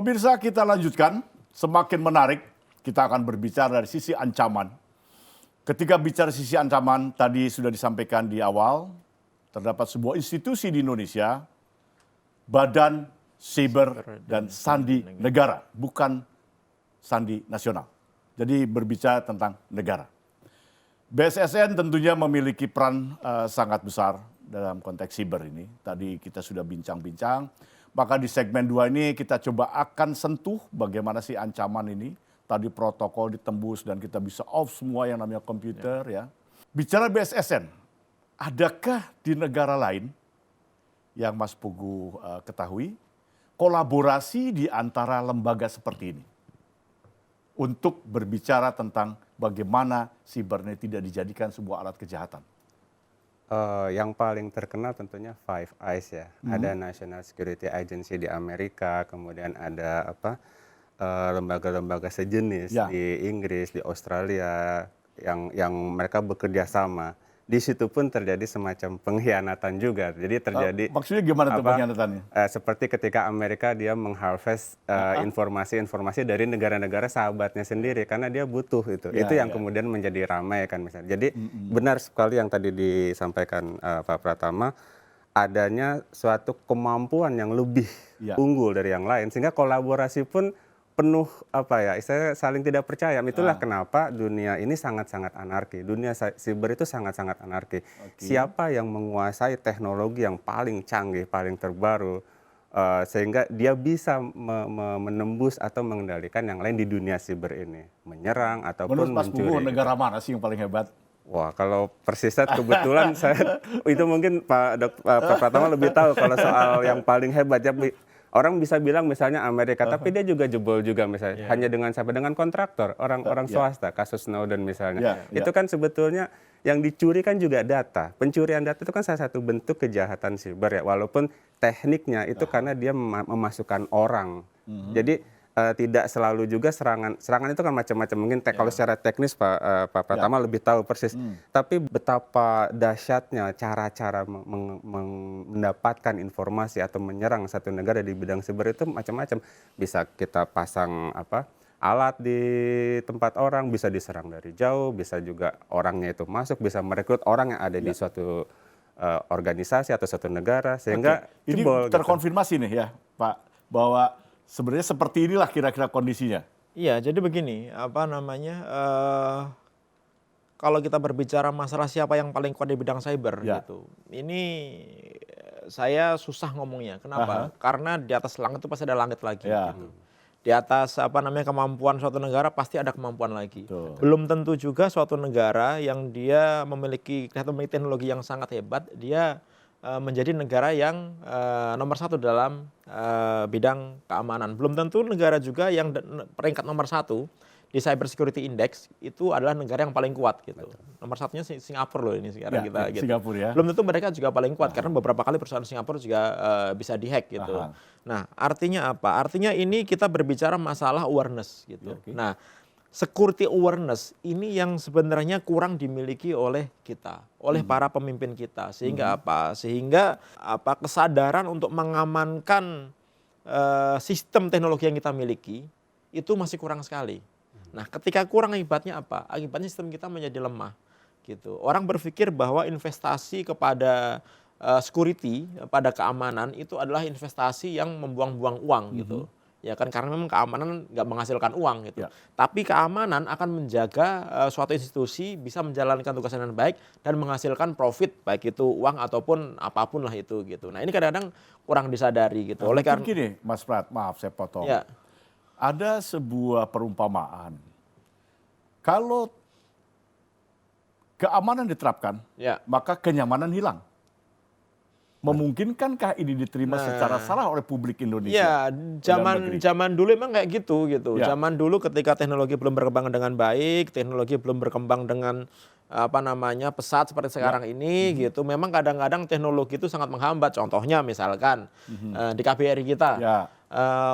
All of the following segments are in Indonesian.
Pemirsa, kita lanjutkan. Semakin menarik, kita akan berbicara dari sisi ancaman. Ketika bicara sisi ancaman, tadi sudah disampaikan di awal, terdapat sebuah institusi di Indonesia, Badan Siber dan Sandi Negara, bukan Sandi Nasional. Jadi berbicara tentang negara. BSSN tentunya memiliki peran sangat besar dalam konteks siber ini. Tadi kita sudah bincang-bincang. Maka di segmen 2 ini kita coba akan sentuh bagaimana sih ancaman ini. Tadi protokol ditembus dan kita bisa off semua yang namanya komputer ya. Bicara BSSN, adakah di negara lain yang Mas Pugu ketahui kolaborasi di antara lembaga seperti ini untuk berbicara tentang bagaimana siber ini tidak dijadikan sebuah alat kejahatan? Yang paling terkenal tentunya Five Eyes ya. Ada National Security Agency di Amerika, kemudian ada lembaga-lembaga sejenis di Inggris, di Australia yang mereka bekerja sama. Di situ pun terjadi semacam pengkhianatan juga. Jadi terjadi maksudnya gimana tuh pengkhianatannya? Seperti ketika Amerika dia mengharvest informasi-informasi dari negara-negara sahabatnya sendiri karena dia butuh itu. Itu yang kemudian menjadi ramai kan misalnya. Jadi benar sekali yang tadi disampaikan Pak Pratama, adanya suatu kemampuan yang lebih unggul dari yang lain sehingga kolaborasi pun penuh istilahnya saling tidak percaya. Itulah kenapa dunia ini sangat-sangat anarki. Dunia siber itu sangat-sangat anarki. Siapa yang menguasai teknologi yang paling canggih, paling terbaru, sehingga dia bisa menembus atau mengendalikan yang lain di dunia siber ini. Menyerang ataupun mencuri. Menurut Mas Pugu, negara mana sih yang paling hebat? Wah, kalau Persisat kebetulan saya itu mungkin Pak Pratama lebih tahu kalau soal yang paling hebat ya. Orang bisa bilang misalnya Amerika, tapi dia juga jebol juga misalnya. Hanya dengan kontraktor, orang swasta, kasus Snowden misalnya. Itu kan sebetulnya yang dicuri kan juga data. Pencurian data itu kan salah satu bentuk kejahatan siber ya. Walaupun tekniknya itu karena dia memasukkan orang. Jadi tidak selalu juga serangan itu kan macam-macam. Mungkin kalau secara teknis Pak Pratama lebih tahu persis. Tapi betapa dahsyatnya cara-cara mendapatkan informasi atau menyerang satu negara di bidang siber itu macam-macam. Bisa kita pasang alat di tempat orang, bisa diserang dari jauh, bisa juga orangnya itu masuk, bisa merekrut orang yang ada di suatu organisasi atau suatu negara sehingga ini terkonfirmasi nih ya Pak bahwa sebenarnya seperti inilah kira-kira kondisinya. Iya, jadi begini, kalau kita berbicara masalah siapa yang paling kuat di bidang cyber gitu, ini saya susah ngomongnya. Kenapa? Karena di atas langit itu pasti ada langit lagi. Gitu. Di atas kemampuan suatu negara pasti ada kemampuan lagi. Belum tentu juga suatu negara yang dia memiliki teknologi yang sangat hebat, dia menjadi negara yang nomor 1 dalam bidang keamanan. Belum tentu negara juga yang peringkat nomor 1 di Cyber Security Index itu adalah negara yang paling kuat gitu. Nomor 1-nya Singapura loh ini sekarang kita gitu. Singapura ya. Belum tentu mereka juga paling kuat karena beberapa kali perusahaan Singapura juga bisa dihack gitu. Nah, artinya apa? Artinya ini kita berbicara masalah awareness gitu. Nah, security awareness ini yang sebenarnya kurang dimiliki oleh kita, oleh para pemimpin kita. Sehingga apa? Sehingga kesadaran untuk mengamankan sistem teknologi yang kita miliki itu masih kurang sekali. Nah, ketika kurang akibatnya apa? Akibatnya sistem kita menjadi lemah. Gitu. Orang berpikir bahwa investasi kepada security, pada keamanan itu adalah investasi yang membuang-buang uang gitu. Ya kan karena memang keamanan nggak menghasilkan uang gitu. Tapi keamanan akan menjaga suatu institusi bisa menjalankan tugasnya dengan baik dan menghasilkan profit baik itu uang ataupun apapun lah itu gitu. Nah, ini kadang-kadang kurang disadari gitu. Oleh karena gini, Mas Prat, maaf saya potong. Ada sebuah perumpamaan. Kalau keamanan diterapkan, maka kenyamanan hilang. Memungkinkankah ini diterima secara salah oleh publik Indonesia? Ya, zaman dulu emang kayak gitu. Zaman dulu ketika teknologi belum berkembang dengan baik, teknologi belum berkembang dengan pesat seperti sekarang ini gitu. Memang kadang-kadang teknologi itu sangat menghambat. Contohnya misalkan di KBRI kita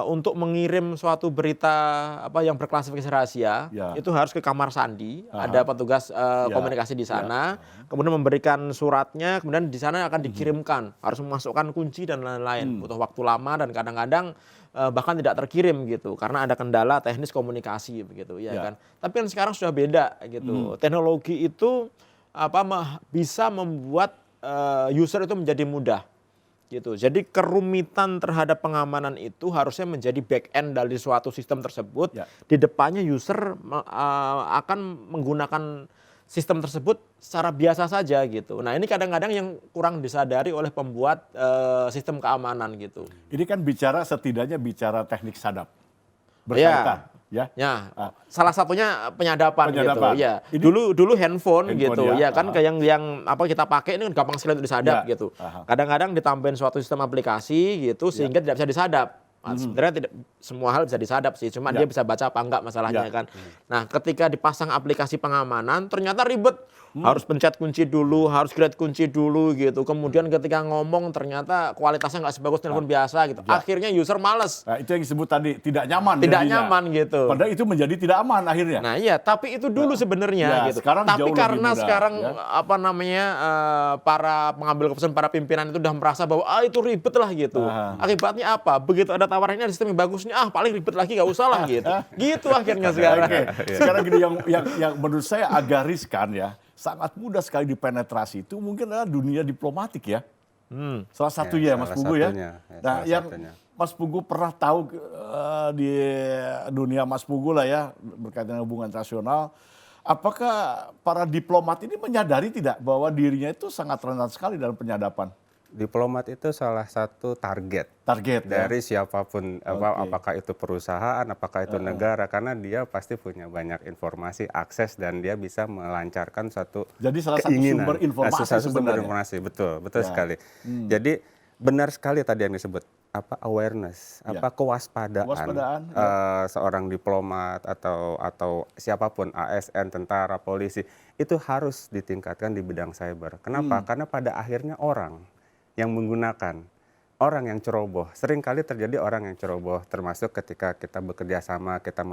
untuk mengirim suatu berita yang berklasifikasi rahasia itu harus ke kamar sandi, ada petugas komunikasi di sana, kemudian memberikan suratnya, kemudian di sana akan dikirimkan, harus memasukkan kunci dan lain-lain. Butuh waktu lama dan kadang-kadang bahkan tidak terkirim gitu karena ada kendala teknis komunikasi begitu ya kan. Tapi kan sekarang sudah beda gitu. Teknologi itu bisa membuat user itu menjadi mudah gitu. Jadi kerumitan terhadap pengamanan itu harusnya menjadi back end dari suatu sistem tersebut. Di depannya user akan menggunakan sistem tersebut secara biasa saja gitu. Nah ini kadang-kadang yang kurang disadari oleh pembuat sistem keamanan gitu. Ini kan setidaknya bicara teknik sadap. Berkaitan. Salah satunya penyadapan. Gitu. Ya. Dulu handphone gitu ya kan yang kita pakai ini kan gampang sekali untuk disadap gitu. Kadang-kadang ditambahin suatu sistem aplikasi gitu sehingga tidak bisa disadap. Sebenarnya tidak semua hal bisa disadap sih, cuma dia bisa baca apa enggak masalahnya kan. Nah, ketika dipasang aplikasi pengamanan ternyata ribet. Harus pencet kunci dulu, harus create kunci dulu gitu. Kemudian ketika ngomong ternyata kualitasnya nggak sebagus telepon biasa gitu. Akhirnya user males. Nah, itu yang disebut tadi tidak nyaman. Tidak nyaman gitu. Padahal itu menjadi tidak aman akhirnya. Nah iya, tapi itu dulu sebenarnya gitu. Tapi karena sekarang para pengambil keputusan, para pimpinan itu udah merasa bahwa itu ribet lah gitu. Akibatnya apa? Begitu ada tawaran ini ada sistem yang bagus nih, paling ribet lagi nggak usah lah gitu. Gitu akhirnya sekarang. Sekarang gini yang menurut saya agak riskan ya. Sangat mudah sekali dipenetrasi itu mungkin adalah dunia diplomatik ya. Salah satunya Mas Pugu ya. Nah yang Mas Pugu pernah tahu di dunia Mas Pugu lah ya berkaitan dengan hubungan internasional. Apakah para diplomat ini menyadari tidak bahwa dirinya itu sangat rentan sekali dalam penyadapan? Diplomat itu salah satu target dari siapapun, apakah itu perusahaan, apakah itu negara, karena dia pasti punya banyak informasi, akses, dan dia bisa melancarkan suatu keinginan. Sumber informasi sumber informasi, betul sekali. Jadi benar sekali tadi yang disebut awareness, kewaspadaan seorang diplomat atau siapapun, ASN, tentara, polisi, itu harus ditingkatkan di bidang cyber. Kenapa? Karena pada akhirnya orang yang menggunakan, orang yang ceroboh. Seringkali terjadi orang yang ceroboh, termasuk ketika kita bekerja sama, kita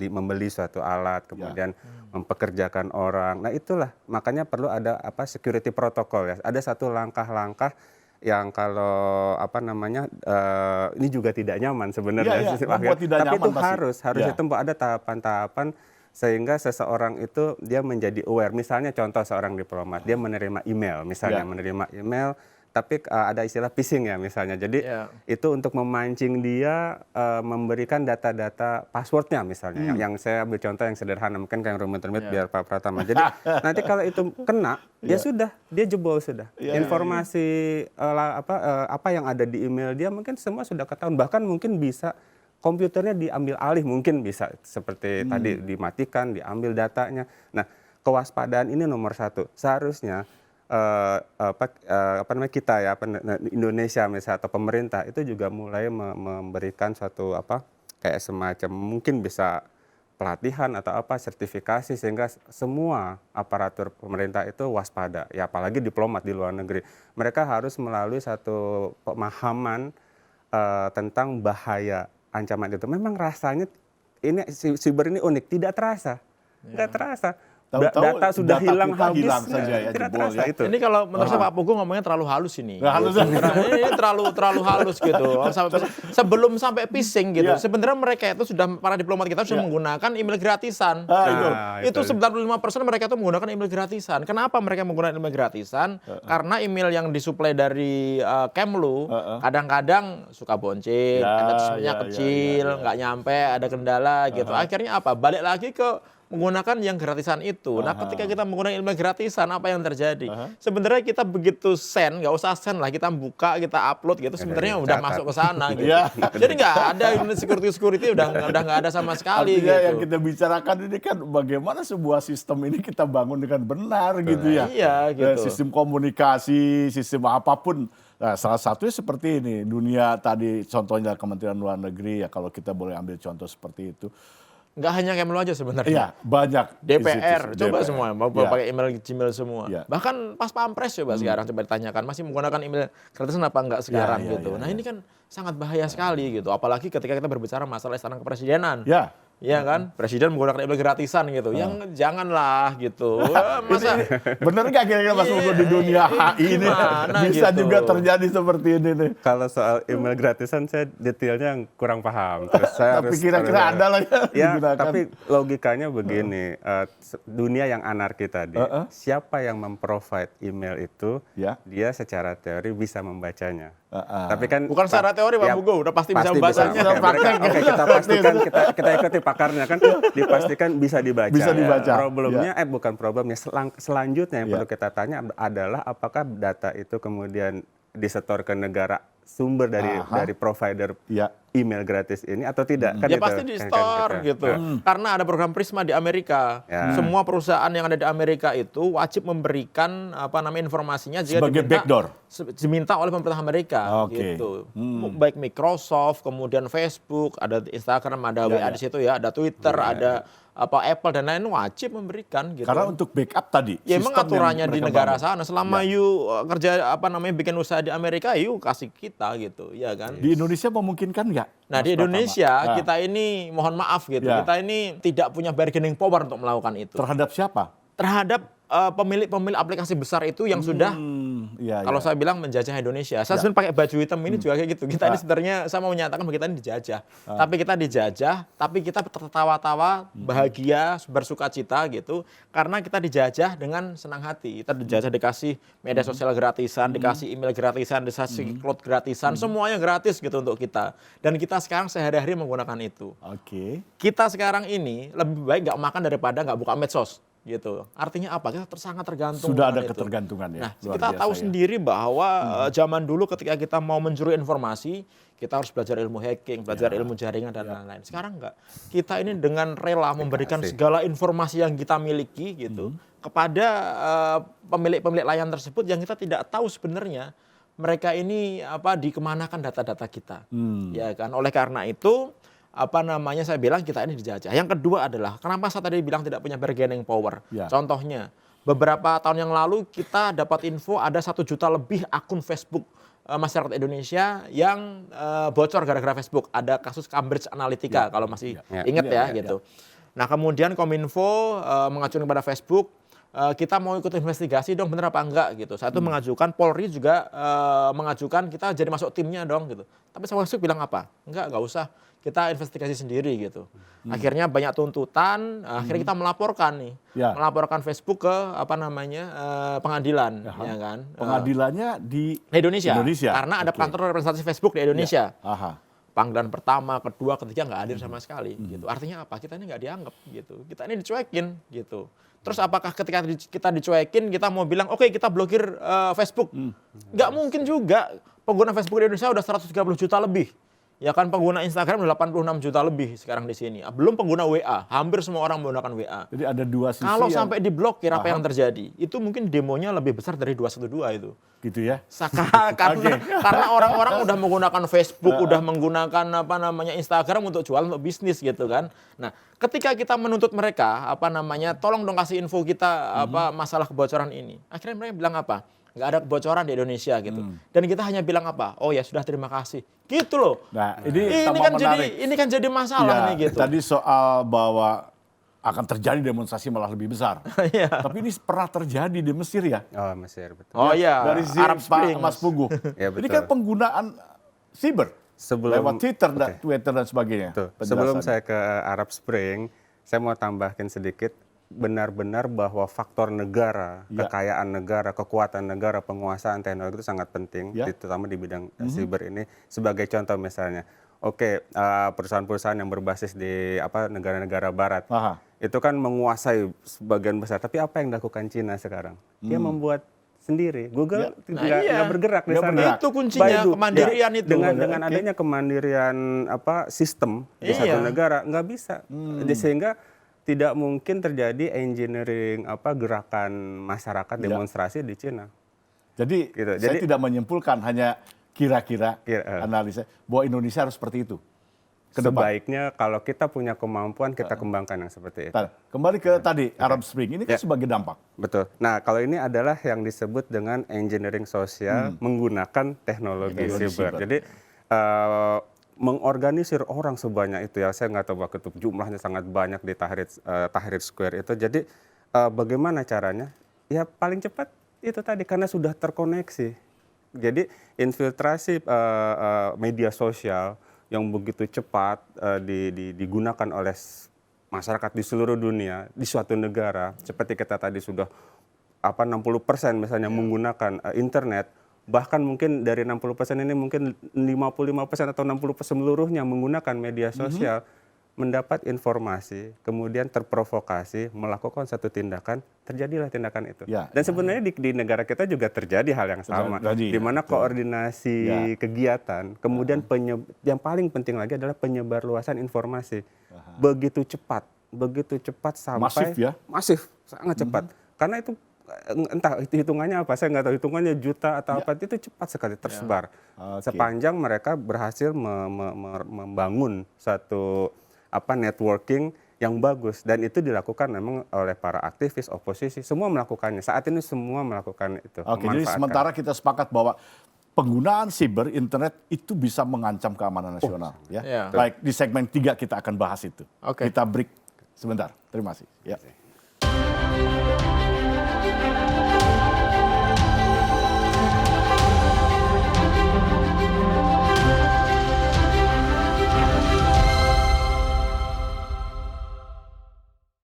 membeli suatu alat, kemudian mempekerjakan orang. Nah itulah, makanya perlu ada security protocol ya. Ada satu langkah-langkah yang kalau ini juga tidak nyaman sebenarnya. Tapi itu harus ditempuh, ada tahapan-tahapan sehingga seseorang itu dia menjadi aware. Misalnya contoh seorang diplomat, dia menerima email, menerima email, tapi ada istilah phishing ya misalnya. Jadi itu untuk memancing dia memberikan data-data passwordnya misalnya. Yang saya ambil contoh yang sederhana, mungkin kayak rumit-rumit biar Pak Pratama. Jadi nanti kalau itu kena, ya sudah, dia jebol sudah. Informasi apa yang ada di email dia mungkin semua sudah ketahuan. Bahkan mungkin bisa komputernya diambil alih, mungkin bisa seperti tadi dimatikan, diambil datanya. Nah, kewaspadaan ini nomor satu. Seharusnya kita ya Indonesia misalnya atau pemerintah itu juga mulai memberikan suatu kayak semacam mungkin bisa pelatihan atau sertifikasi sehingga semua aparatur pemerintah itu waspada ya, apalagi diplomat di luar negeri. Mereka harus melalui satu pemahaman tentang bahaya ancaman itu. Memang rasanya ini siber ini unik, tidak terasa. Data sudah hilang habis, tidak terasa itu. Ini kalau menurut saya Pak Pugu ngomongnya terlalu halus ini. Ini terlalu halus gitu. Sebelum sampai phishing gitu. Sebenarnya mereka itu para diplomat kita sudah menggunakan email gratisan. Itu 95% mereka itu menggunakan email gratisan. Kenapa mereka menggunakan email gratisan? Karena email yang disuplai dari Kemlu kadang-kadang suka bonceng, attachment-nya kecil, nggak nyampe, ada kendala gitu. Akhirnya apa? Balik lagi ke menggunakan yang gratisan itu. Nah, ketika kita menggunakan email gratisan, apa yang terjadi? Sebenarnya kita begitu send, nggak usah send lah, kita buka, kita upload gitu, sebenarnya udah masuk ke sana gitu. Jadi nggak ada security udah nggak ada sama sekali. Artinya gitu. Yang kita bicarakan ini kan bagaimana sebuah sistem ini kita bangun dengan benar gitu ya. Iya, gitu. Sistem komunikasi, sistem apapun. Nah, salah satunya seperti ini. Dunia tadi contohnya Kementerian Luar Negeri ya, kalau kita boleh ambil contoh seperti itu. Nggak hanya Kemlu aja sebenarnya. Iya, banyak. DPR, coba semua, mau pakai email Gmail semua. Bahkan pas Pampres coba sekarang coba ditanyakan, masih menggunakan email gratisan apa enggak sekarang gitu. Nah ini kan sangat bahaya sekali gitu, apalagi ketika kita berbicara masalah istana kepresidenan. ya kan? Presiden menggunakan email gratisan gitu. Yang janganlah gitu. Masa Bener nggak kira-kira Mas Pugu di dunia HI ini gimana bisa gitu? juga terjadi seperti ini nih? Kalau soal email gratisan saya detailnya kurang paham. Terus saya Tapi harus kira-kira ada lah ya Ya, digunakan. tapi logikanya begini, dunia yang anarki tadi, siapa yang memprovide email itu, Ya. dia secara teori bisa membacanya. Heeh. Tapi kan Bukan secara teori Pak Pugu, udah pasti bisa membacanya. Oke, oke, kita pastikan kita ikuti pakarnya kan dipastikan bisa dibaca. Bisa dibaca. Problemnya bukan problemnya, selanjutnya yang perlu kita tanya adalah apakah data itu kemudian disetor ke negara sumber dari provider Ya. email gratis ini atau tidak? Kan Ya itu, pasti di store gitu. Karena ada program Prisma di Amerika. Ya. Semua perusahaan yang ada di Amerika itu wajib memberikan informasinya jika Sebagai backdoor. diminta oleh pemerintah Amerika Oke. gitu. Baik Microsoft, kemudian Facebook, ada Instagram, ada WA di situ ya, ada Twitter, ada Apple dan lain wajib memberikan gitu. Karena untuk backup tadi. Ya emang sistem yang aturannya di mereka negara bangun. sana. Selama you kerja bikin usaha di Amerika, you kasih kita gitu, ya kan? Di Indonesia memungkinkan nggak? Nah, Mas di Pratama? Indonesia Nah, kita ini mohon maaf gitu. Ya. Kita ini tidak punya bargaining power untuk melakukan itu. terhadap siapa? Terhadap pemilik-pemilik aplikasi besar itu yang sudah Iya, kalau iya. saya bilang menjajah Indonesia. Saya sebenarnya pakai baju hitam ini juga kayak gitu. Kita ini sebenarnya saya mau menyatakan bahwa kita ini dijajah. Tapi kita dijajah, tapi kita tertawa-tawa, bahagia, bersuka cita gitu. Karena kita dijajah dengan senang hati. Kita dijajah dikasih media sosial gratisan, dikasih email gratisan, dikasih cloud gratisan, semuanya gratis gitu untuk kita. Dan kita sekarang sehari-hari menggunakan itu. Oke. Kita sekarang ini lebih baik nggak makan daripada nggak buka medsos gitu. Artinya apa? Kita sangat tergantung. Sudah ada dengan itu. ketergantungan ya. Nah, Luar kita biasa tahu ya. sendiri bahwa zaman dulu ketika kita mau mencuri informasi, kita harus belajar ilmu hacking, belajar ilmu jaringan dan lain-lain. Sekarang enggak. Kita ini dengan rela memberikan segala informasi yang kita miliki gitu kepada pemilik-pemilik layanan tersebut yang kita tidak tahu sebenarnya mereka ini dikemanakan data-data kita. Ya kan. Oleh karena itu saya bilang kita ini dijajah. Yang kedua adalah kenapa saya tadi bilang tidak punya bargaining power. Ya. Contohnya, beberapa tahun yang lalu kita dapat info ada 1 juta lebih akun Facebook masyarakat Indonesia yang bocor gara-gara Facebook. Ada kasus Cambridge Analytica kalau masih ingat gitu. Nah, kemudian Kominfo mengajukan kepada Facebook, kita mau ikut investigasi dong, bener apa enggak gitu. Saya itu mengajukan, Polri juga mengajukan kita jadi masuk timnya dong gitu. Tapi sama Facebook bilang apa? Enggak usah. Kita investigasi sendiri gitu. Akhirnya banyak tuntutan, akhirnya kita melaporkan nih. Ya. Melaporkan Facebook ke pengadilan, ya kan? Pengadilannya di Indonesia. Indonesia. Karena ada Oke. kantor representasi Facebook di Indonesia. Aha. Panggilan pertama, kedua, ketiga nggak hadir sama sekali gitu. Artinya apa? Kita ini nggak dianggap gitu. Kita ini dicuekin gitu. Terus apakah ketika kita dicuekin kita mau bilang oke, kita blokir Facebook? Nggak mungkin juga. Pengguna Facebook di Indonesia udah 130 juta lebih. Ya kan, pengguna Instagram udah 86 juta lebih sekarang di sini. Belum pengguna WA, hampir semua orang menggunakan WA. Jadi ada dua sisi Kalau yang sampai diblokir apa yang terjadi? Itu mungkin demonya lebih besar dari 212 itu. gitu ya. Karena orang-orang udah menggunakan Facebook, udah menggunakan Instagram untuk jual, untuk bisnis gitu kan. Nah, ketika kita menuntut mereka tolong dong kasih info kita masalah kebocoran ini. Akhirnya mereka bilang apa? Nggak ada kebocoran di Indonesia gitu. Dan kita hanya bilang apa? Oh ya sudah, terima kasih. Gitu loh. Nah, ini Ini kan jadi masalah nih gitu. Tadi soal bahwa akan terjadi demonstrasi malah lebih besar. Iya. Tapi ini pernah terjadi di Mesir ya. Oh, Mesir, betul. Oh iya, Dari si Arab Pak Spring. Mas Pugu. Ya, Ini betul. kan penggunaan siber. Lewat Twitter, Oke. Twitter dan sebagainya. Tuh, sebelum penjelasannya. saya ke Arab Spring, saya mau tambahkan sedikit, benar-benar bahwa faktor negara, Ya. kekayaan negara, kekuatan negara, penguasaan teknologi itu sangat penting, Ya. terutama di bidang siber ini. Sebagai contoh misalnya, perusahaan-perusahaan yang berbasis di negara-negara Barat, Aha. itu kan menguasai sebagian besar. Tapi apa yang dilakukan Cina sekarang? Dia membuat sendiri. Google nggak bergerak di Nggak sana. bergerak. Itu kuncinya, kemandirian itu. Dengan adanya kemandirian sistem di satu negara nggak bisa. Sehingga tidak mungkin terjadi engineering gerakan masyarakat demonstrasi di Cina. Jadi, Gitu. saya Jadi- tidak menyimpulkan, hanya kira-kira analisa bahwa Indonesia harus seperti itu. Ke depan. Sebaiknya kalau kita punya kemampuan kita kembangkan yang seperti itu. Kembali ke tadi Arab Spring, ini kan sebagai dampak. Betul. Nah, kalau ini adalah yang disebut dengan engineering sosial menggunakan teknologi Teknologi siber. siber. Jadi mengorganisir orang sebanyak itu ya, saya nggak tahu waktu itu jumlahnya sangat banyak di Tahrir Square itu. Jadi bagaimana caranya? Ya paling cepat itu tadi karena sudah terkoneksi. Jadi infiltrasi media sosial yang begitu cepat digunakan oleh masyarakat di seluruh dunia, di suatu negara, seperti kita tadi sudah 60% misalnya menggunakan internet, bahkan mungkin dari 60% ini mungkin 55% atau 60% seluruhnya menggunakan media sosial, mendapat informasi, kemudian terprovokasi, melakukan satu tindakan, terjadilah tindakan itu. Ya, Dan sebenarnya di negara kita juga terjadi hal yang sama, di mana koordinasi kegiatan, kemudian yang paling penting lagi adalah penyebarluasan informasi. Begitu cepat sampai Masif ya? Masif, sangat cepat. Karena itu entah hitungannya apa, saya nggak tahu hitungannya juta atau apa, itu cepat sekali tersebar. Sepanjang mereka berhasil membangun satu networking yang bagus, dan itu dilakukan memang oleh para aktivis oposisi, semua melakukannya. Saat ini semua melakukan itu. Oke, jadi sementara kita sepakat bahwa penggunaan siber internet itu bisa mengancam keamanan nasional, ya. Ya. Baik, di segmen 3 kita akan bahas itu. Oke. Kita break sebentar. Terima kasih. Ya.